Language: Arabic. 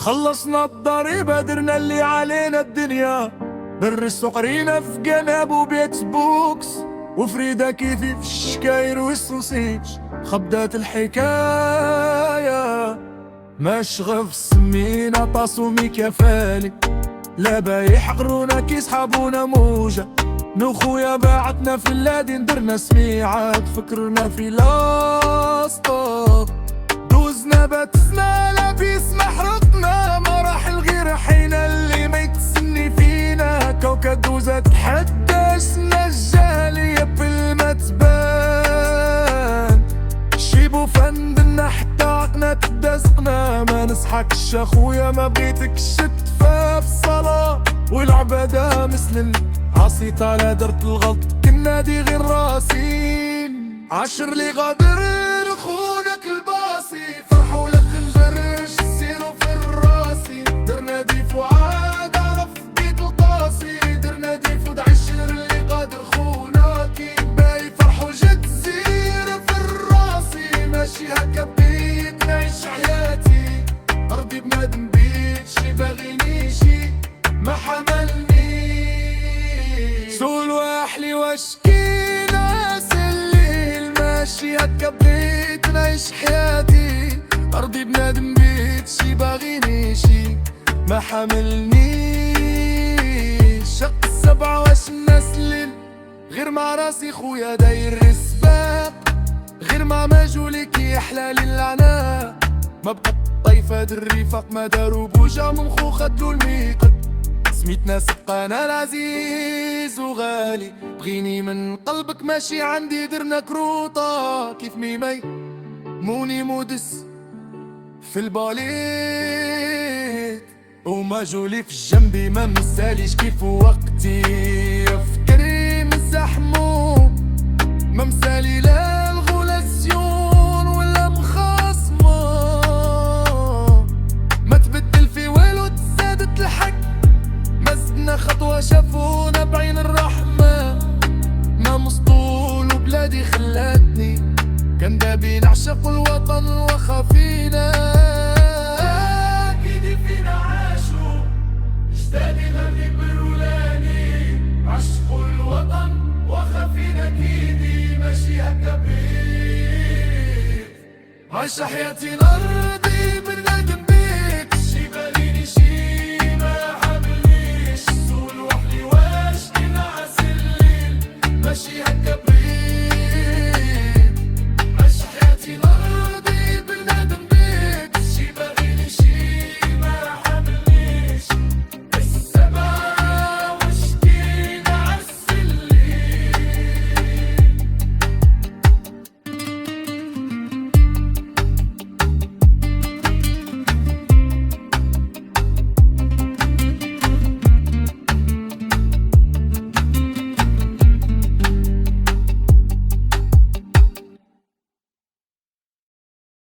خلصنا الضريبة درنا اللي علينا الدنيا، بر السقرينا في جناب وبيت بوكس، وفريدة كيفي في الشكاير والسوسيج. خبدات الحكاية مشغف سمينا طاسو ميكافالي، لا بايح قرونك يسحبونا موجة. نو خويا باعتنا في اللادين درنا سميعات، فكرنا في لاصطاد دوزنا باتسنا لابيس محرقنا. مراحل غير حينا اللي ما يتسني فينا، كوكب دوزة تحدشنا الجالية بالمتبان. شيبو فندنا حتى عقنا تدزقنا، ما نصحكش اخويا ما بغيتك شتفة في الصلاة والعبادة مثل العصي. طالع درت الغلط كنا دي غير راسين، عشر لي غادر خونك الباصي. فرحوا لك الجرش سيروا في الراسي، درنا دي فؤاد عرف بيت القاسي. درنا دي فود عشر اللي غادر خوناكي، باي فرحوا جد زير في الراسي. ماشي هكا بيت نعيش حياتي، ارضي بنادم بيت شي باغينيشي ما حملني. سول واحلي واشكي ناس الليل، ماشي هكا بيت نعيش حياتي، ارضي بنادم بيت شي باغينيشي ما حملني. شق السبعة واش الناس الليل، غير مع راسي خويا داير السباق، غير مع مجولك يحلى للعناء. ما بقى طيفة الرفاق ما داروا بوجا من خو خدلو الميقات. سميتنا سبقانا العزيز وغالي، بغيني من قلبك ماشي عندي درنا كروطة. كيف ميمي موني مودس في الباليت، وما جولي في جنبي ما مساليش كيف وقتي. افكري مزحمو ما مسالي لا الغولاسيون ولا مخاصمة، ما تبدل في والو تزادت الحق. مزدنا خطوة شافونا بعين الرحمة، ما مسطول وبلادي خلاتني كان دابي نعشق الوطن وخفينا. اكيد فينا عاشوا اجدادي غادي برولاني، عشقوا الوطن وخفينا كيدي ماشي هكا بيت. عايشة حياتي الأرضي